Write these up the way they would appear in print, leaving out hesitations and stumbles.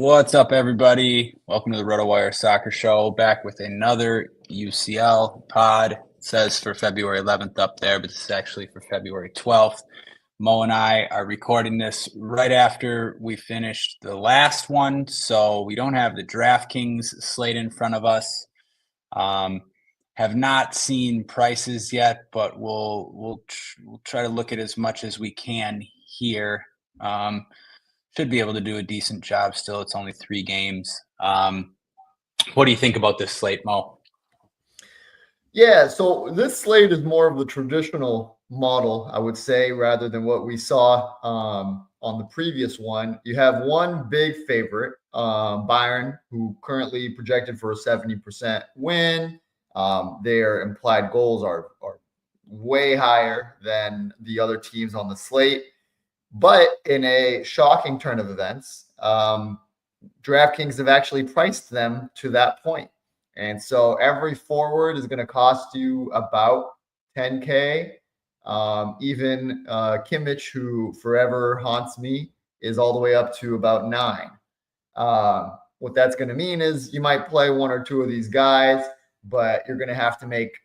What's up, everybody? Welcome to the RotoWire Soccer Show. Back with another UCL pod. It says for February 11th up there, but this is actually for February 12th. Mo and I are recording this right after we finished the last one, so we don't have the DraftKings slate in front of us. Have not seen prices yet, but we'll try to look at as much as we can here. Should be able to do a decent job still. It's only 3 games. What do you think about this slate, Mo? Yeah, so this slate is more of the traditional model, I would say, rather than what we saw on the previous one. You have one big favorite, Bayern, who currently projected for a 70% win. Their implied goals are way higher than the other teams on the slate. But in a shocking turn of events, DraftKings have actually priced them to that point. And so every forward is going to cost you about 10K. Even Kimmich, who forever haunts me, is all the way up to about 9. What that's going to mean is you might play one or two of these guys, but you're going to have to make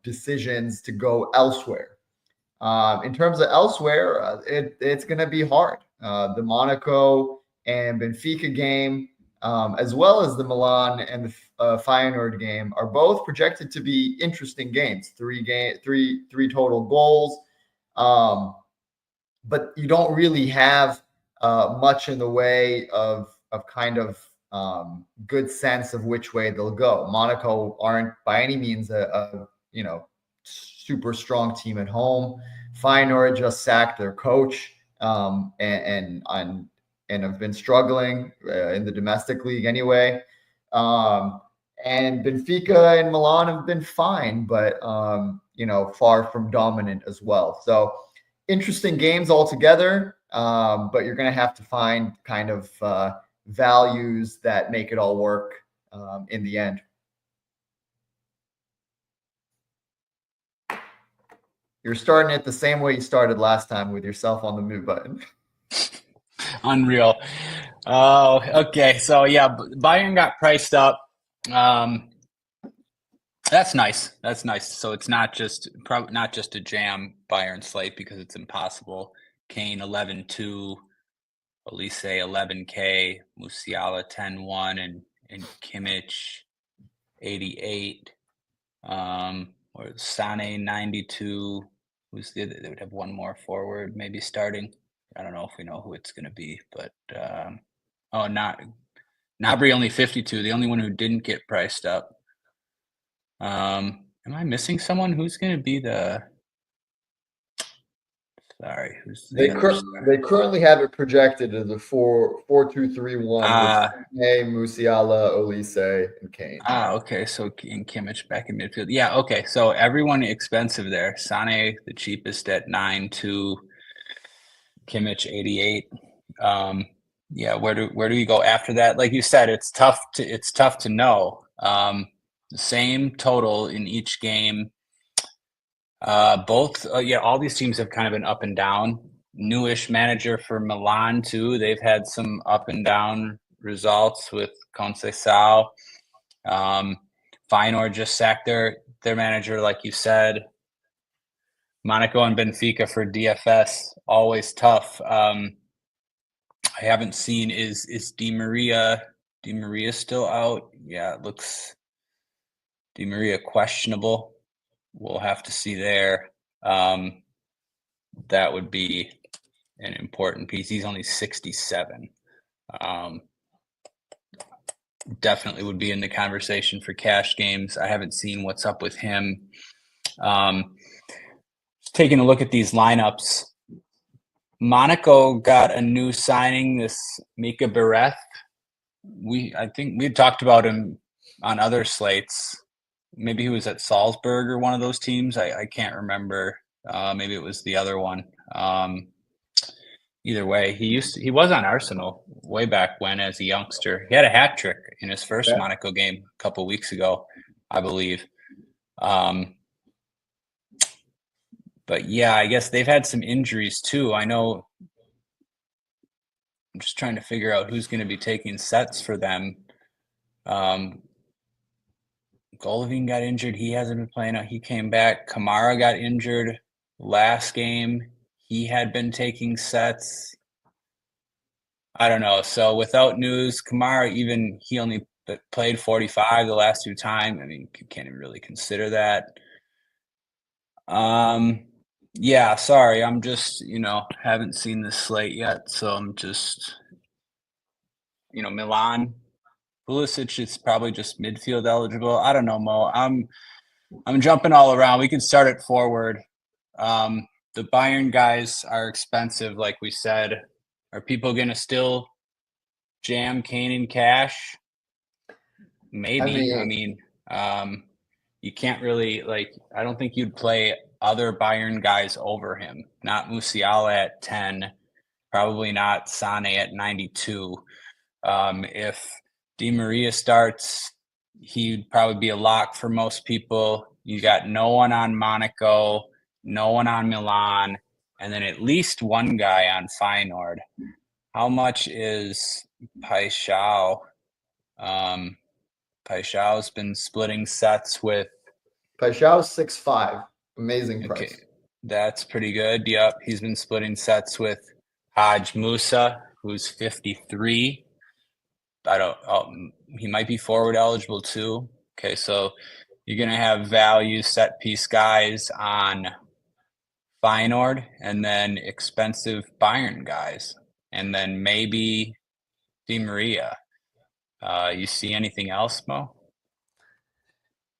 decisions to go elsewhere. In terms of elsewhere, it's going to be hard. The Monaco and Benfica game, as well as the Milan and the Feyenoord game, are both projected to be interesting games. Three total goals, but you don't really have much in the way of kind of good sense of which way they'll go. Monaco aren't by any means a super strong team at home. Feyenoord just sacked their coach and have been struggling in the domestic league anyway. And Benfica and Milan have been fine, but far from dominant as well. So interesting games altogether, but you're going to have to find kind of values that make it all work in the end. You're starting it the same way you started last time with yourself on the mute button. Unreal. Oh, okay. So yeah, Bayern got priced up. That's nice. That's nice. So it's probably not just a jam Bayern slate because it's impossible. Kane 11-2, Elise 11K, Musiala 10-1, and Kimmich 88. Or Sane 92. They would have one more forward maybe starting. I don't know if we know who it's going to be, but Gnabry only 52, the only one who didn't get priced up. Am I missing someone? Who's going to be the? Sorry, who's they currently have it projected as a 4-2-3-1 with Musiala, Olise, and Kane. Okay. So Kimmich back in midfield. Yeah. Okay. So everyone expensive there. Sane the cheapest at 9-2. Kimmich 88. Yeah. Where do you go after that? Like you said, it's tough to know. The same total in each game. All these teams have kind of been up and down. Newish manager for Milan too. They've had some up and down results with Conceição. Feyenoord just sacked their manager, like you said. Monaco and Benfica for DFS, always tough. I haven't seen is Di Maria still out? Yeah, it looks Di Maria questionable. We'll have to see there. That would be an important piece. He's only 67. Definitely would be in the conversation for cash games. I haven't seen what's up with him. Taking a look at these lineups, Monaco got a new signing, this Mika Bereth. I think we talked about him on other slates. Maybe he was at Salzburg or one of those teams. I can't remember. Maybe it was the other one. Either way, he was on Arsenal way back when as a youngster. He had a hat trick in his first Monaco game a couple of weeks ago, I believe. But yeah, I guess they've had some injuries too. I know I'm just trying to figure out who's going to be taking sets for them. Golovin got injured. He hasn't been playing. He came back. Kamara got injured last game. He had been taking sets. I don't know. So without news, Kamara, he only played 45 the last 2 times. I mean, you can't even really consider that. Yeah, sorry. I'm just, haven't seen the slate yet. So I'm just, Milan. Pulisic is probably just midfield eligible. I don't know, Mo. I'm jumping all around. We can start it forward. The Bayern guys are expensive, like we said. Are people going to still jam Kane in cash? Maybe. I mean, you can't really I don't think you'd play other Bayern guys over him. Not Musiala at 10, probably not Sane at 92. If Di Maria starts, he'd probably be a lock for most people. You got no one on Monaco, no one on Milan, and then at least one guy on Feyenoord. How much is Paixão? Paixão's been splitting sets with Paixão's 6'5". Amazing price. Okay, that's pretty good. Yep, he's been splitting sets with Haj Musa, who's 53. He might be forward eligible too. Okay, so you're going to have value set piece guys on Feyenoord and then expensive Bayern guys. And then maybe Di Maria. You see anything else, Mo?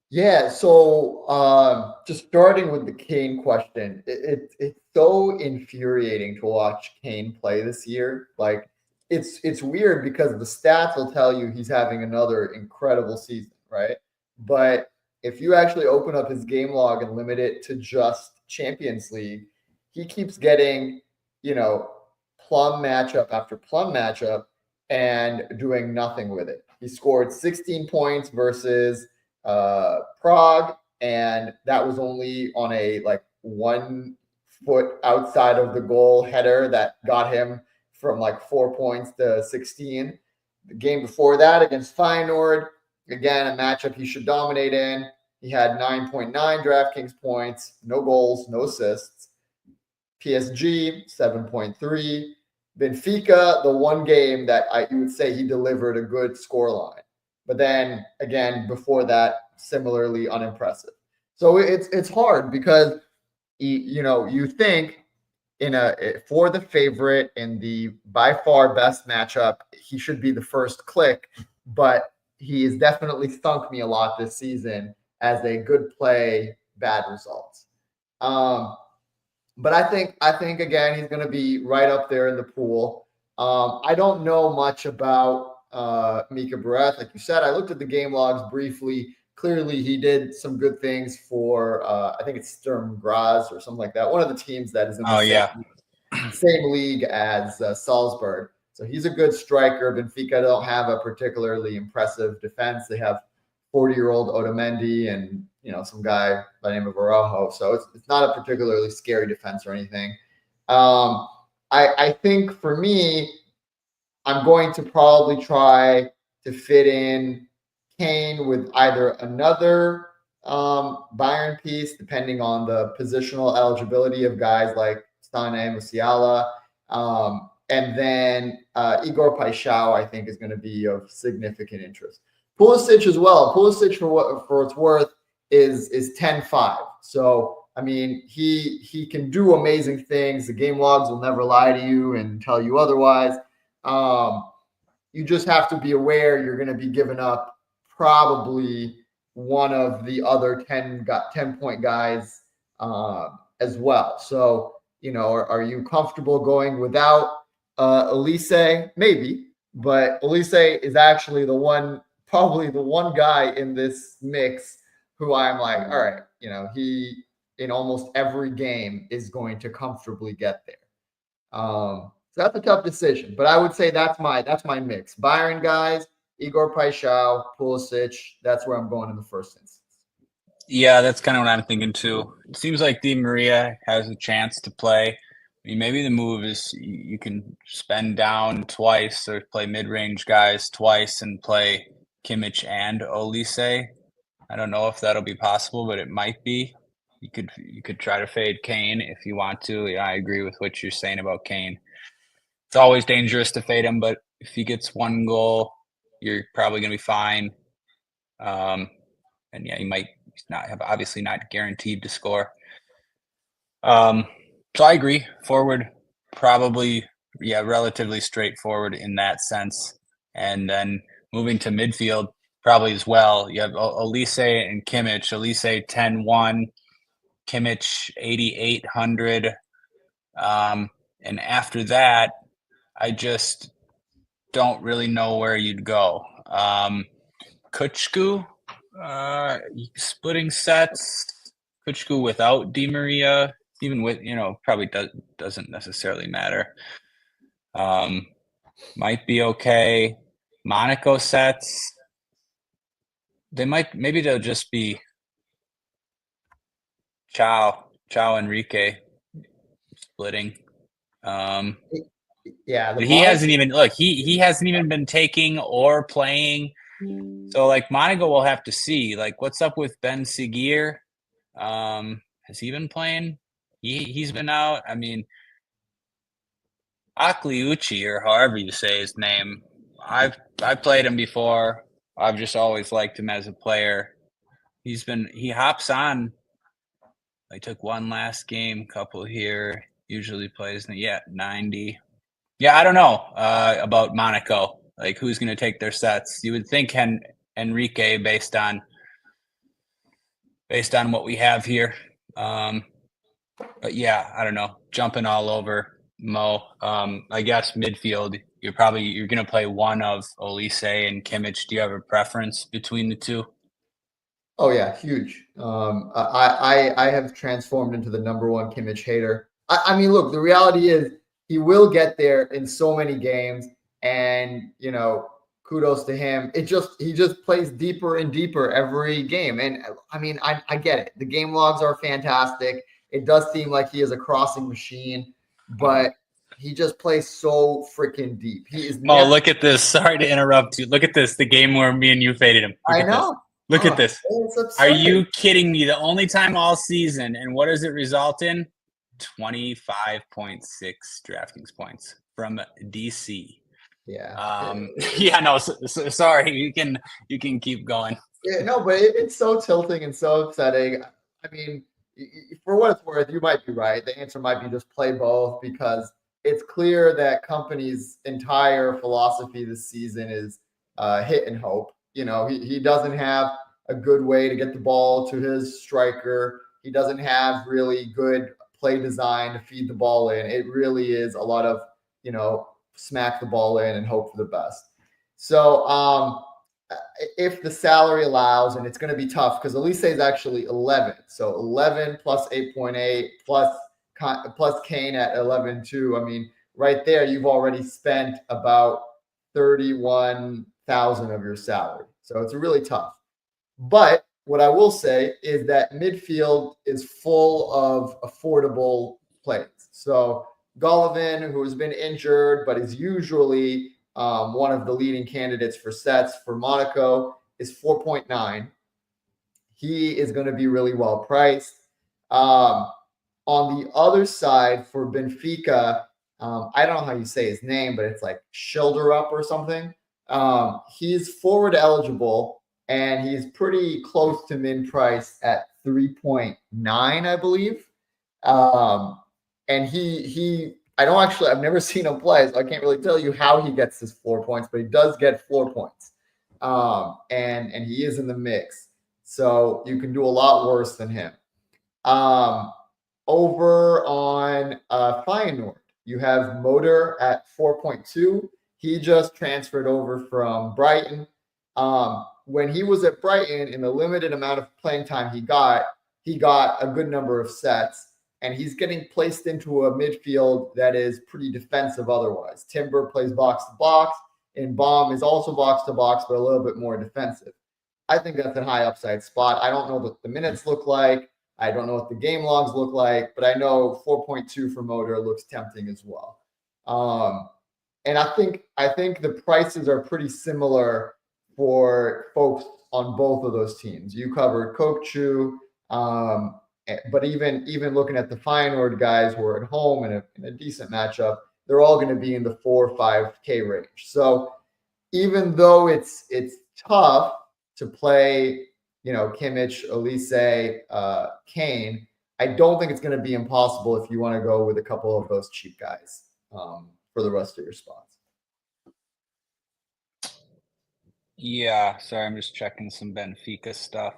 Yeah, so just starting with the Kane question, it's so infuriating to watch Kane play this year. Like, it's weird because the stats will tell you he's having another incredible season, right? But if you actually open up his game log and limit it to just Champions League, he keeps getting, plum matchup after plum matchup and doing nothing with it. He scored 16 points versus Prague, and that was only on a 1 foot outside of the goal header that got him from 4 points to 16. The game before that against Feyenoord, again, a matchup he should dominate in. He had 9.9 DraftKings points, no goals, no assists. PSG, 7.3. Benfica, the one game that you would say he delivered a good scoreline. But then again, before that, similarly unimpressive. So it's hard because you think for the favorite in the by far best matchup, he should be the first click, but he has definitely stunk me a lot this season as a good play, bad results. But I think again he's going to be right up there in the pool. I don't know much about Mika Bareth. Like you said, I looked at the game logs briefly. Clearly, he did some good things for, I think it's Sturm Graz or something like that. One of the teams that is in the same league as Salzburg. So he's a good striker. Benfica don't have a particularly impressive defense. They have 40-year-old Otamendi and some guy by the name of Araujo. So it's not a particularly scary defense or anything. I think for me, I'm going to probably try to fit in Kane with either another Bayern piece, depending on the positional eligibility of guys like Sane, Musiala, and then Igor Paixão, I think, is going to be of significant interest. Pulisic as well. Pulisic, for its worth, is 10-5. So, I mean, he can do amazing things. The game logs will never lie to you and tell you otherwise. You just have to be aware you're going to be giving up probably one of the other 10-point guys as well. So, are you comfortable going without Elise? Maybe, but Elise is actually probably the one guy in this mix who I'm like, all right, he in almost every game is going to comfortably get there. So that's a tough decision, but I would say that's my mix. Bayern guys, Igor Paixão, Pulisic. That's where I'm going in the first instance. Yeah, that's kind of what I'm thinking too. It seems like Di Maria has a chance to play. mean, maybe the move is you can spend down twice or play mid-range guys twice and play Kimmich and Olise. I don't know if that'll be possible, but it might be. You could try to fade Kane if you want to. Yeah, I agree with what you're saying about Kane. It's always dangerous to fade him, but if he gets one goal, you're probably going to be fine. And yeah, he's obviously not guaranteed to score. So I agree. Forward, probably, relatively straightforward in that sense. And then moving to midfield, probably as well. You have Olise and Kimmich. Olise 10-1, Kimmich 8,800. And after that, I just don't really know where you'd go. Kuchku, splitting sets. Kuchku without Di Maria, even with, probably doesn't necessarily matter. Might be okay. Monaco sets. Maybe they'll just be Ciao Enrique splitting. Yeah, he hasn't even been taking or playing. So like Monaco will have to see. Like, what's up with Ben Seguir? Has he been playing? He's been out. I mean, Akliuchi, or however you say his name, I've played him before. I've just always liked him as a player. He hops on. I took one last game, couple here. Usually plays 90. Yeah, I don't know about Monaco. Like, who's going to take their sets? You would think Enrique based on what we have here. But yeah, I don't know. Jumping all over Mo. I guess midfield, you're going to play one of Olise and Kimmich. Do you have a preference between the two? Oh yeah, huge. I have transformed into the number one Kimmich hater. I mean, look, the reality is he will get there in so many games, and kudos to him. He just plays deeper and deeper every game. And I mean, I get it. The game logs are fantastic. It does seem like he is a crossing machine, but he just plays so freaking deep. He is. Look at this. Sorry to interrupt you. Look at this. The game where me and you faded him. I know. Look at this. Are you kidding me? The only time all season. And what does it result in? 25.6 DraftKings points from DC. Yeah. Yeah, no, sorry. You can keep going. Yeah, no, but it's so tilting and so upsetting. I mean, for what it's worth, you might be right. The answer might be just play both, because it's clear that company's entire philosophy this season is hit and hope. He doesn't have a good way to get the ball to his striker. He doesn't have really good play design to feed the ball in. It really is a lot of, smack the ball in and hope for the best. So if the salary allows, and it's going to be tough because Olise is actually 11. So 11 plus 8.8 plus Kane at 11.2. I mean, right there, you've already spent about 31,000 of your salary. So it's really tough. But what I will say is that midfield is full of affordable plays. So Golovin, who has been injured, but is usually one of the leading candidates for sets for Monaco, is 4.9. He is going to be really well priced. On the other side for Benfica, I don't know how you say his name, but it's like Schilderup or something. He's forward eligible, and he's pretty close to min price at 3.9, I believe. And I've never seen him play, so I can't really tell you how he gets his floor points, but he does get floor points. And he is in the mix. So you can do a lot worse than him. Over on Feyenoord, you have Motor at 4.2. He just transferred over from Brighton. When he was at Brighton, in the limited amount of playing time he got a good number of sets, and he's getting placed into a midfield that is pretty defensive otherwise. Timber plays box to box, and Baum is also box to box, but a little bit more defensive. I think that's a high upside spot. I don't know what the minutes look like. I don't know what the game logs look like, but I know 4.2 for Motor looks tempting as well. And I think the prices are pretty similar for folks on both of those teams. You covered Kokchu, but even looking at the Feyenoord guys who are at home in a decent matchup, they're all going to be in the 4 or 5K range. So even though it's tough to play, Kimmich, Elise, Kane, I don't think it's going to be impossible if you want to go with a couple of those cheap guys for the rest of your spots. Yeah, sorry, I'm just checking some Benfica stuff.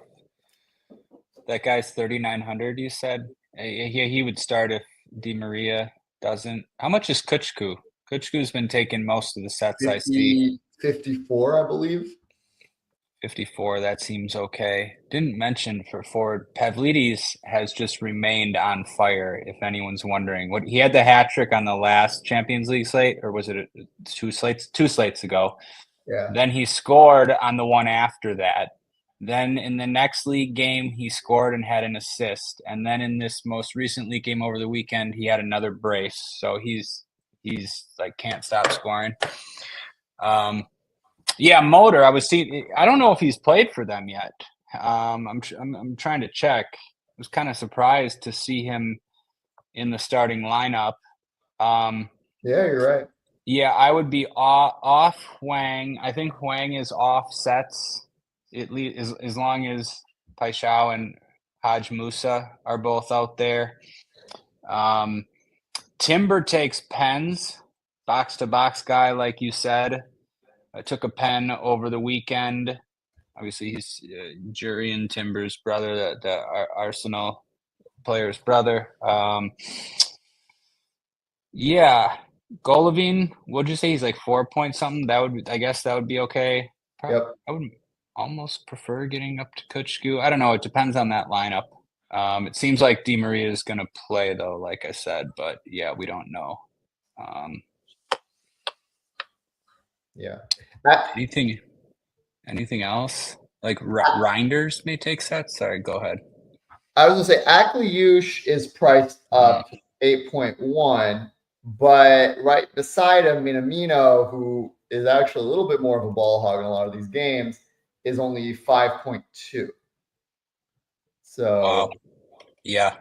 That guy's 3,900, you said? He would start if Di Maria doesn't. How much is Kuchku? Kuchku's been taking most of the sets, I see. 54, I believe. 54, that seems okay. Didn't mention for forward, Pavlidis has just remained on fire, if anyone's wondering. He had the hat trick on the last Champions League slate, or was it two slates ago? Yeah. Then he scored on the one after that. Then in the next league game, he scored and had an assist. And then in this most recent league game over the weekend, he had another brace. So he's like can't stop scoring. Yeah, Motor. I don't know if he's played for them yet. I'm trying to check. I was kind of surprised to see him in the starting lineup. Yeah, you're right. Yeah, I would be off Huang. I think Huang is off sets, at least as long as Paixão and Haj Musa are both out there. Timber takes pens, box to box guy, like you said. I took a pen over the weekend. Obviously, he's Jurriën Timber's brother, the Arsenal player's brother. Yeah, Golovin, what'd you say? He's like 4 point something. I guess that would be okay. Yep. I would almost prefer getting up to Kuchku. I don't know. It depends on that lineup. It seems like Di Maria is going to play though, like I said, but yeah, we don't know. Yeah. Anything else? Like Reinders may take sets? Sorry, go ahead. I was going to say Akliush is priced up to 8.1, but right beside him, Minamino, who is actually a little bit more of a ball hog in a lot of these games, is only 5.2. So, yeah.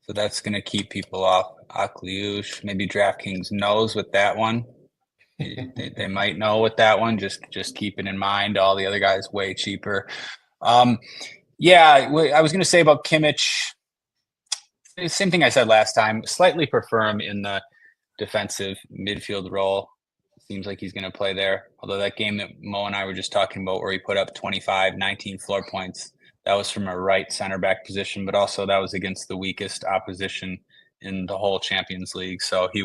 So that's going to keep people off Akliush. Maybe DraftKings knows with that one. They might know with that one. Just keep it in mind. All the other guys way cheaper. Yeah, I was going to say about Kimmich. Same thing I said last time. Slightly prefer him in the defensive midfield role. Seems like he's going to play there. Although that game that Mo and I were just talking about where he put up 25, 19 floor points, that was from a right center back position, but also that was against the weakest opposition in the whole Champions League. So he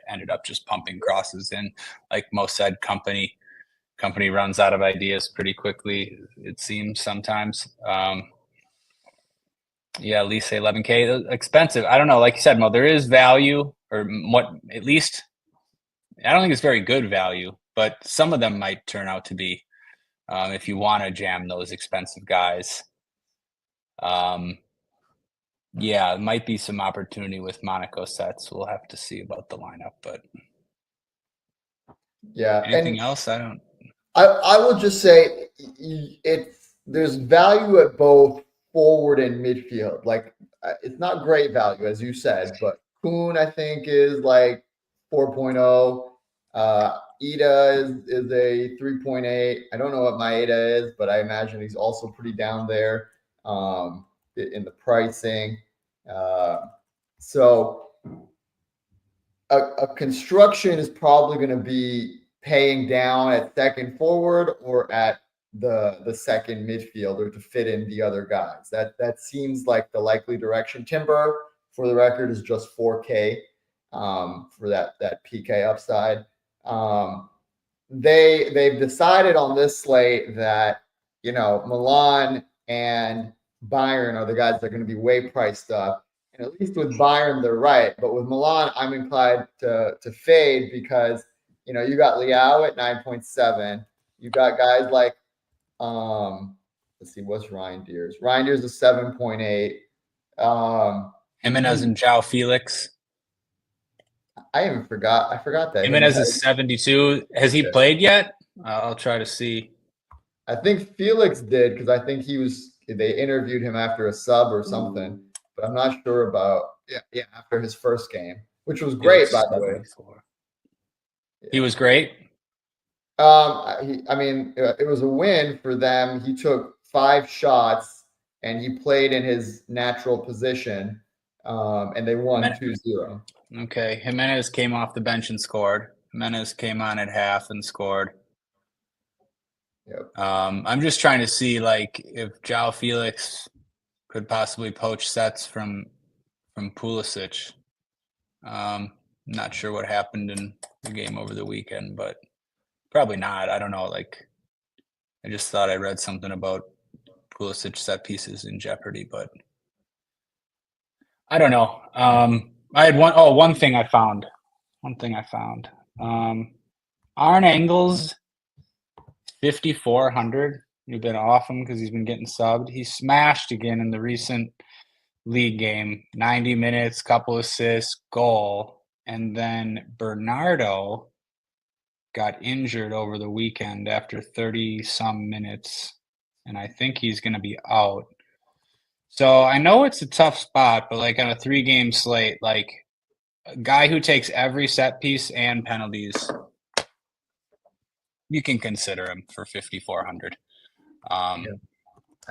ended up just pumping crosses in. Like Mo said, company runs out of ideas pretty quickly, it seems sometimes. Yeah, at least say 11K. Expensive. I don't know. Like you said, Mo, there is value, or what? At least I don't think it's very good value, but some of them might turn out to be if you want to jam those expensive guys. Yeah, it might be some opportunity with Monaco sets. We'll have to see about the lineup, but yeah. Anything else? I don't. I will just say there's value at both forward and midfield. Like it's not great value, as you said, but Kuhn, I think, is like 4.0. Ida is a 3.8. I don't know what Maeda is, but I imagine he's also pretty down there in the pricing. So a construction is probably going to be paying down at second forward or at the second midfielder to fit in the other guys. That seems like the likely direction. Timber, for the record, is just 4K for that PK upside. They've decided on this slate that Milan and Bayern are the guys that are going to be way priced up. And at least with Bayern, they're right. But with Milan, I'm inclined to fade because you got Leao at 9.7. You got guys like let's see, what's Reinders? Reinders is 7.8. Jimenez and João Felix. I even forgot. I forgot that Jimenez is 72. Has he played yet? I'll try to see. I think Felix did because I think they interviewed him after a sub or something, but I'm not sure about after his first game, which was great, by the way. He was great. It was a win for them. He took 5 shots and he played in his natural position, and they won 2-0. Okay, Jimenez came off the bench and scored. Jimenez came on at half and scored. Yep. I'm just trying to see if João Felix could possibly poach sets from Pulisic. Not sure what happened in the game over the weekend, but probably not. I don't know. I just thought I read something about Pulisic set pieces in jeopardy, but I don't know. I had one thing I found. Arne Engels, 5,400. You've been off him because he's been getting subbed. He smashed again in the recent league game. 90 minutes, couple assists, goal. And then Bernardo got injured over the weekend after 30-some minutes, and I think he's going to be out. So I know it's a tough spot, but on a 3-game slate, a guy who takes every set piece and penalties, you can consider him for 5,400. I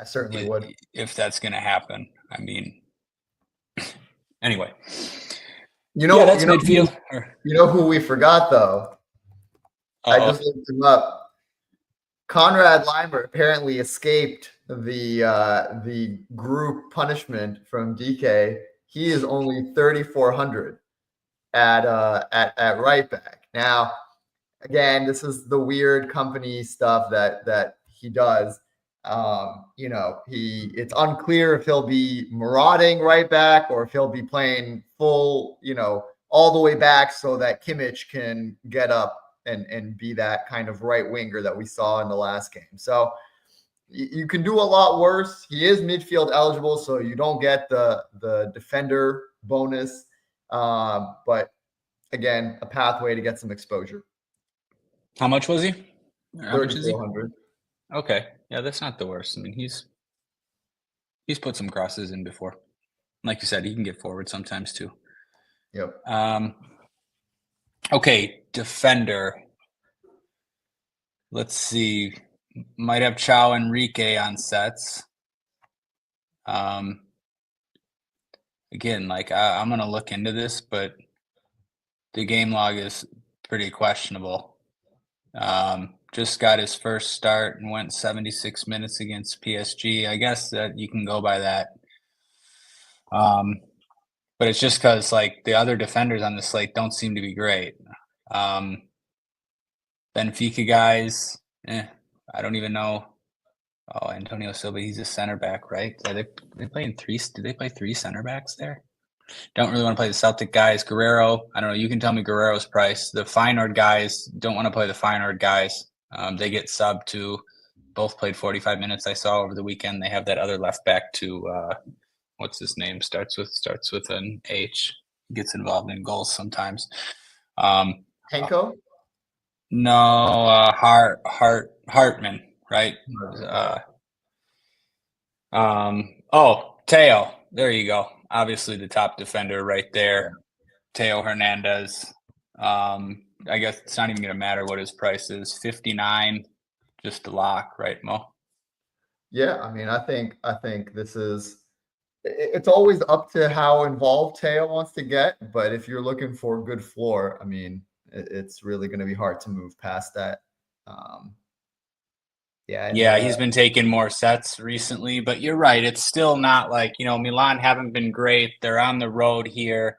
certainly would. If that's going to happen. I mean, anyway. That's midfield. You know who we forgot, though? I just looked him up. Conrad Leimer apparently escaped the group punishment from DK. He is only 3,400 at right back. Now, again, this is the weird company stuff that he does. It's unclear if he'll be marauding right back or if he'll be playing full, all the way back so that Kimmich can get up and be that kind of right winger that we saw in the last game. So you can do a lot worse. He is midfield eligible, so you don't get the defender bonus. But again, a pathway to get some exposure. How much was he? 3,400. Okay. Yeah, that's not the worst. I mean, he's put some crosses in before. Like you said, he can get forward sometimes too. Yep. Okay, defender. Let's see. Might have Chao Enrique on sets. Again, I'm going to look into this, but the game log is pretty questionable. Just got his first start and went 76 minutes against PSG. I guess that you can go by that. But it's just because the other defenders on the slate don't seem to be great. Benfica guys, I don't even know. Oh, Antonio Silva, he's a center back, right? Are they playing 3? Did they play 3 center backs there? Don't really want to play the Celtic guys. Guerrero, I don't know. You can tell me Guerrero's price. The Feyenoord guys don't want to play the Feyenoord guys. They get subbed to. Both played 45 minutes. I saw over the weekend. They have that other left back to what's his name? Starts with an H. Gets involved in goals sometimes. Henko? No, Hartman, right? Teo. There you go. Obviously the top defender right there. Teo Hernandez. I guess it's not even going to matter what his price is. 59, just a lock, right, Mo? Yeah, I mean, I think this is. It's always up to how involved Teo wants to get, but if you're looking for a good floor, I mean, it's really going to be hard to move past that. He's been taking more sets recently, but you're right. It's still not Milan haven't been great. They're on the road here.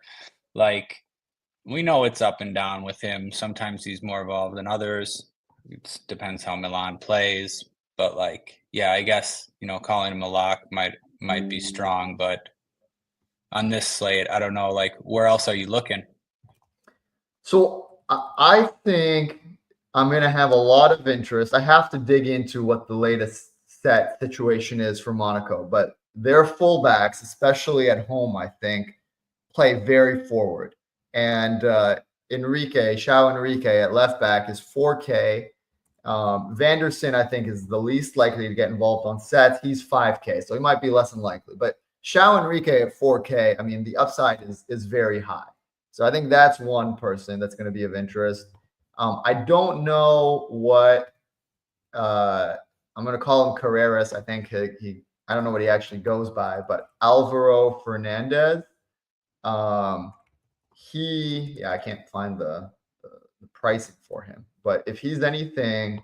We know it's up and down with him. Sometimes he's more involved than others. It depends how Milan plays. But I guess, calling him a lock might be strong. But on this slate, I don't know, where else are you looking? So I think I'm going to have a lot of interest. I have to dig into what the latest set situation is for Monaco. But their fullbacks, especially at home, I think, play very forward. And Xiao Enrique at left back is 4K. Vanderson, I think, is the least likely to get involved on sets. He's 5K, so he might be less than likely. But Xiao Enrique at 4K, I mean, the upside is very high. So I think that's one person that's going to be of interest. I don't know what I'm going to call him Carreras. I think I don't know what he actually goes by, but Alvaro Fernandez. I can't find the pricing for him, but if he's anything,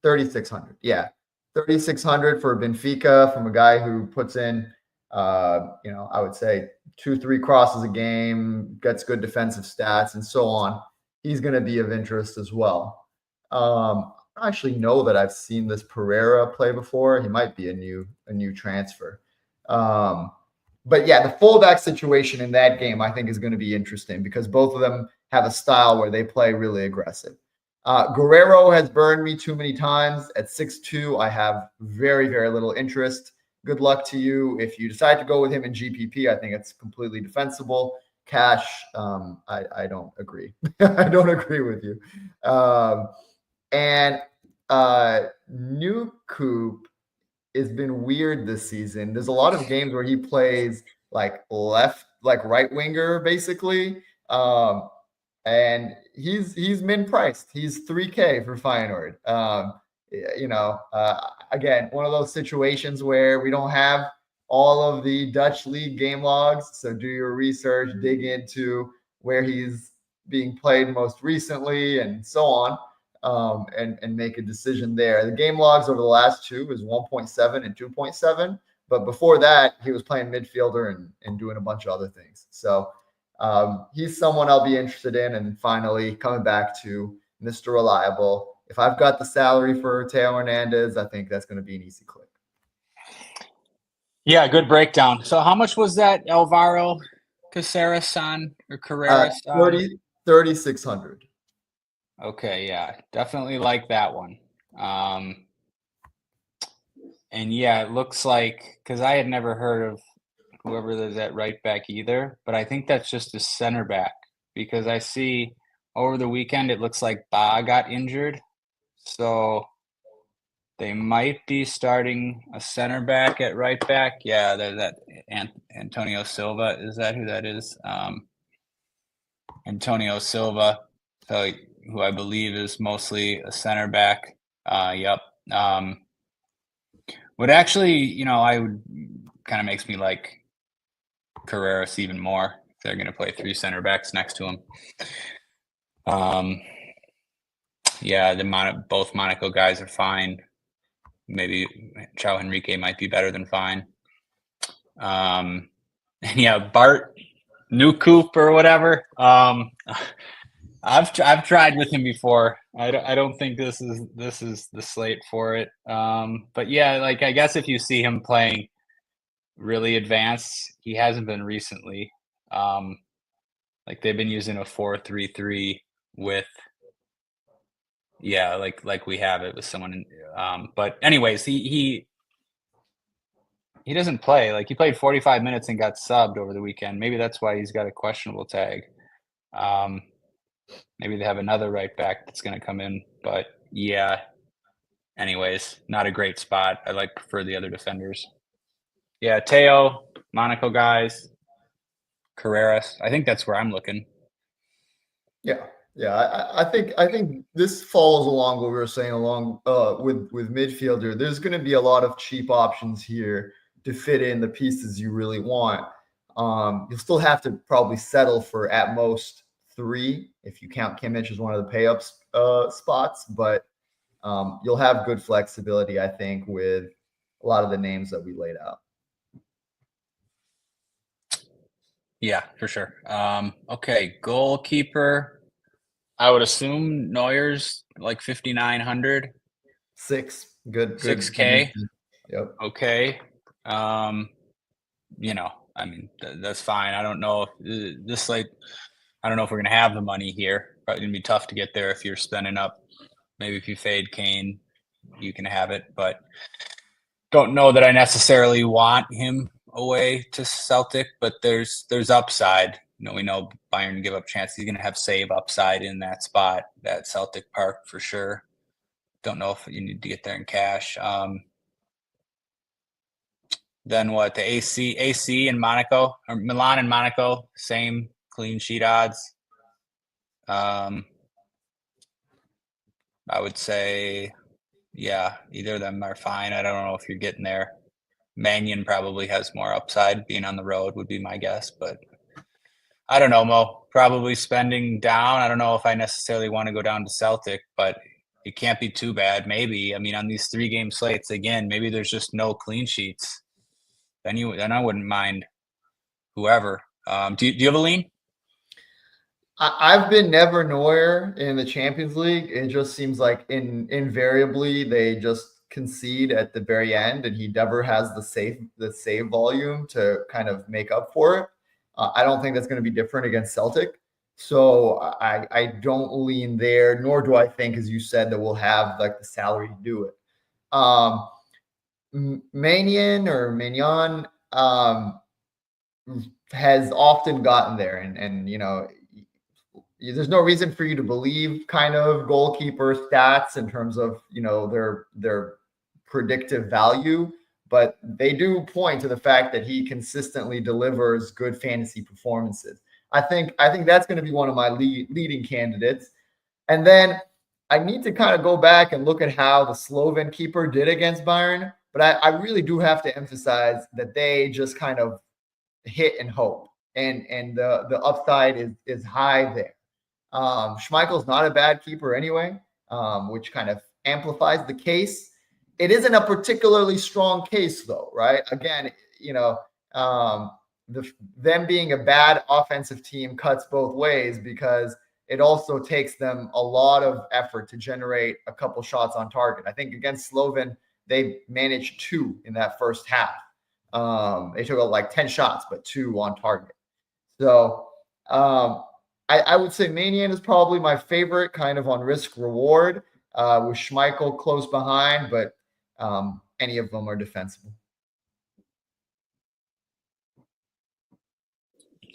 3,600. Yeah, 3,600 for Benfica from a guy who puts in, I would say 2-3 crosses a game, gets good defensive stats, and so on. He's going to be of interest as well. I actually know that I've seen this Pereira play before. He might be a new transfer. But yeah, the fullback situation in that game, I think, is going to be interesting because both of them have a style where they play really aggressive. Guerrero has burned me too many times. At 6'2", I have very, very little interest. Good luck to you. If you decide to go with him in GPP, I think it's completely defensible. Cash, I don't agree. I don't agree with you. And New Coop has been weird this season. There's a lot of games where he plays like right winger, basically. And he's min priced. He's 3K for Feyenoord. Again, one of those situations where we don't have all of the Dutch league game logs. So do your research, dig into where he's being played most recently and so on. And make a decision there. The game logs over the last two is 1.7 and 2.7. But before that, he was playing midfielder and doing a bunch of other things. So he's someone I'll be interested in. And finally, coming back to Mr. Reliable. If I've got the salary for Teo Hernandez, I think that's going to be an easy click. Yeah, good breakdown. So how much was that Alvaro Carreras or Carreras? 3,600. Okay, yeah, definitely like that one. And yeah, it looks like, because I had never heard of whoever is at right back either, but I think that's just a center back because I see over the weekend it looks like Ba got injured. So they might be starting a center back at right back. Yeah, there's that Antonio Silva. Is that who that is? Antonio Silva. So who I believe is mostly a center back. Yep. What actually, I would kind of makes me like Carreras even more. They're going to play 3 center backs next to him. Yeah, both Monaco guys are fine. Maybe Xiao Enrique might be better than fine. And yeah, Bart New Coop or whatever. I've tried with him before. I don't think this is the slate for it. But yeah, like I guess if you see him playing really advanced, he hasn't been recently. Like they've been using a 4-3-3 with like we have it with someone. But anyways, he doesn't play. Like he played 45 minutes and got subbed over the weekend. Maybe that's why he's got a questionable tag. Maybe they have another right back that's going to come in, but yeah. Anyways, not a great spot. I prefer the other defenders. Yeah, Teo, Monaco guys, Carreras. I think that's where I'm looking. Yeah. I think this follows along what we were saying with midfielder. There's going to be a lot of cheap options here to fit in the pieces you really want. You'll still have to probably settle for at most 3 if you count Kimmich as one of the pay-ups spots, but you'll have good flexibility, I think, with a lot of the names that we laid out. Yeah, for sure. Okay, goalkeeper. I would assume Neuer's like 5,900. 6, good. 6K. Yep. Okay. I mean, that's fine. I don't know if I don't know if we're going to have the money here. Probably going to be tough to get there if you're spending up. Maybe if you fade Kane, you can have it. But Don't know that I necessarily want him away to Celtic, but there's upside. We know Bayern give up chances. He's going to have save upside in that spot, that Celtic Park for sure. Don't know if you need to get there in cash. Then what? The AC and Monaco, or Milan and Monaco, same clean sheet odds. I would say, yeah, either of them are fine. I don't know if you're getting there. Mannion probably has more upside being on the road would be my guess, but I don't know, Mo. Probably spending down. I don't know if I necessarily want to go down to Celtic, but it can't be too bad. Maybe. I mean, on these 3-game slates, again, maybe there's just no clean sheets. Then I wouldn't mind whoever. Do you have a lean? I've been never Neuer in the Champions League. It just seems like invariably they just concede at the very end, and he never has the save volume to kind of make up for it. I don't think that's going to be different against Celtic. So I don't lean there, nor do I think, as you said, that we'll have like the salary to do it. Magnan has often gotten there, and there's no reason for you to believe kind of goalkeeper stats in terms of their predictive value, but they do point to the fact that he consistently delivers good fantasy performances. I think that's going to be one of my leading candidates. And then I need to kind of go back and look at how the Sloven keeper did against Bayern, but I really do have to emphasize that they just kind of hit and hope, and the upside is high there. Schmeichel's not a bad keeper anyway, which kind of amplifies the case. It isn't a particularly strong case, though, right? Again, them being a bad offensive team cuts both ways, because it also takes them a lot of effort to generate a couple shots on target. I think against Sloven, they managed 2 in that first half. They took out like 10 shots, but 2 on target. So I would say Magnan is probably my favorite, kind of on risk reward, with Schmeichel close behind, but any of them are defensible.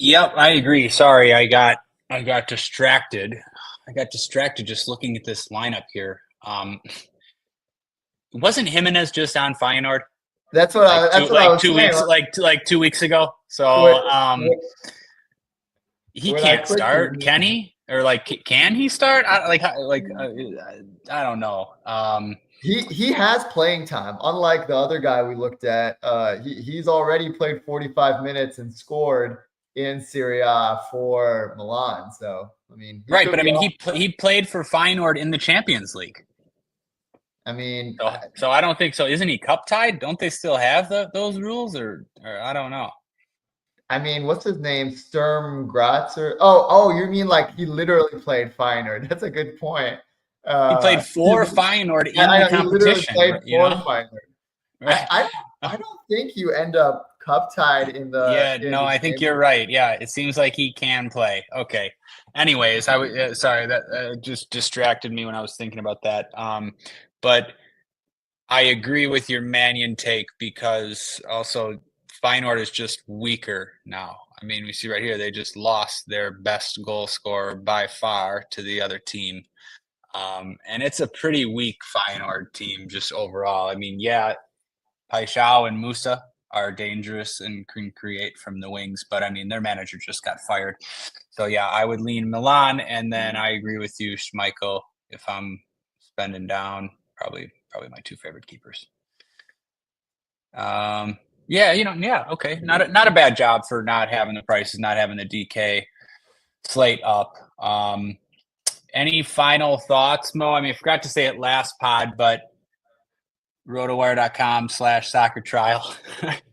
Yep, I agree. Sorry, I got distracted. I got distracted just looking at this lineup here. Wasn't Jimenez just on Feyenoord? That's what I was 2 weeks, like 2 weeks ago. So he can't start, can he? Or can he start? I don't know. He has playing time, unlike the other guy we looked at. He's already played 45 minutes and scored in Serie A for Milan. So I mean, right, but I mean, he played for Feyenoord in the Champions League. I mean, so I don't think so. Isn't he cup tied? Don't they still have those rules, or I don't know. I mean, what's his name? Sturm Graz, or oh, you mean like he literally played Feyenoord? That's a good point. He played for Feyenoord in the competition. He literally played for Feyenoord. Right. I don't think you end up cup tied in the. Yeah, no, I think you're right. Yeah, it seems like he can play. Okay. Anyways, sorry that just distracted me when I was thinking about that. But I agree with your Mannion take, because also Feyenoord is just weaker now. I mean, we see right here, they just lost their best goal scorer by far to the other team. And it's a pretty weak Feyenoord team just overall. I mean, yeah, Paixão and Musa are dangerous and can create from the wings, but I mean, their manager just got fired. So yeah, I would lean Milan, and then I agree with you, Schmeichel. If I'm spending down, probably my 2 favorite keepers. Okay. Not a bad job for not having the prices, not having the DK slate up. Any final thoughts, Mo? I mean, I forgot to say it last pod, but rotowire.com/soccer trial.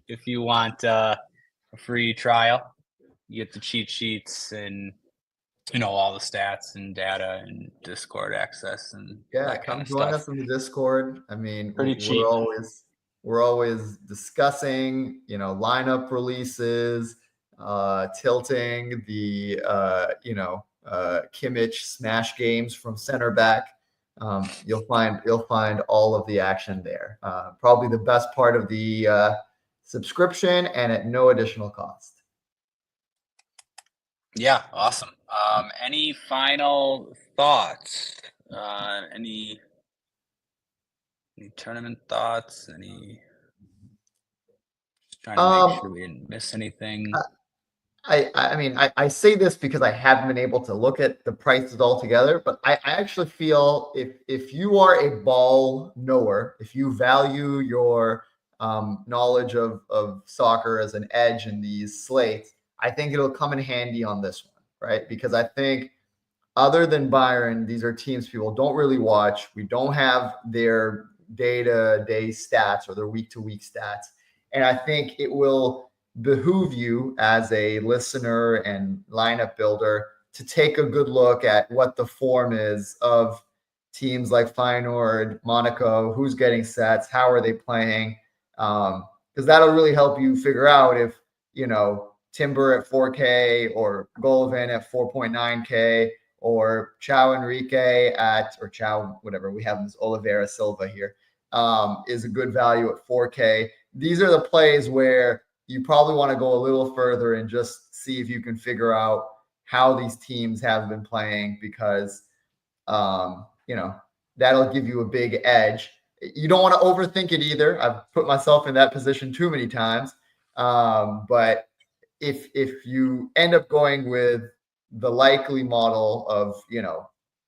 If you want a free trial, you get the cheat sheets and all the stats and data and Discord access and come join us in the Discord. I mean, pretty cheap. We're always discussing lineup releases, tilting the Kimmich smash games from center back. You'll find all of the action there. Probably the best part of the subscription, and at no additional cost. Yeah, awesome. Any final thoughts? Any tournament thoughts? Just trying to make sure we didn't miss anything. I say this because I haven't been able to look at the prices altogether, but I actually feel if you are a ball knower, if you value your knowledge of soccer as an edge in these slates, I think it'll come in handy on this one, right? Because I think other than Bayern, these are teams people don't really watch. We don't have their day-to-day stats or their week-to-week stats. And I think it will behoove you as a listener and lineup builder to take a good look at what the form is of teams like Feyenoord, Monaco, who's getting sets, how are they playing? Because that'll really help you figure out if, Timber at 4K or Golovin at 4.9K or Chao Enrique or Chao, whatever we have, this Oliveira Silva here, is a good value at 4K. These are the plays where you probably want to go a little further and just see if you can figure out how these teams have been playing, because, that'll give you a big edge. You don't want to overthink it either. I've put myself in that position too many times. But if you end up going with the likely model of,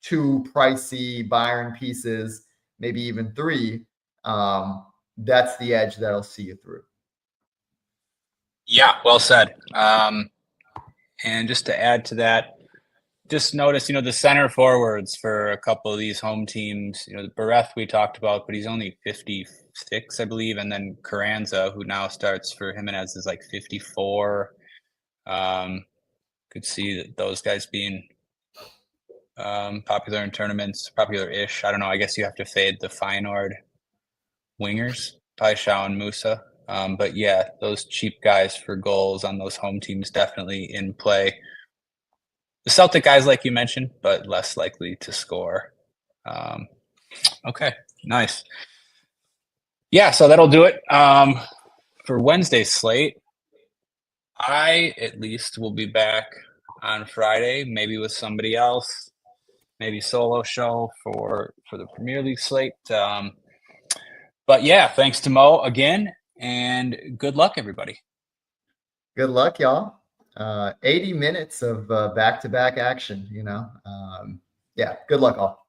2 pricey Bayern pieces, maybe even 3, that's the edge that'll see you through. Yeah, well said. And just to add to that, just notice, the center forwards for a couple of these home teams, Bareth we talked about, but he's only 56, I believe. And then Carranza, who now starts for Jimenez, is like 54. Could see that those guys being popular in tournaments, popular-ish. I don't know. I guess you have to fade the Feyenoord wingers, Paixão and Musa. But yeah, those cheap guys for goals on those home teams definitely in play. The Celtic guys, like you mentioned, but less likely to score. Okay, nice. Yeah, so that'll do it for Wednesday's slate. I, at least, will be back on Friday, maybe with somebody else, maybe solo show for the Premier League slate. But yeah, thanks to Mo again, and good luck, everybody. Good luck, y'all. 80 minutes of back-to-back action, yeah, good luck all.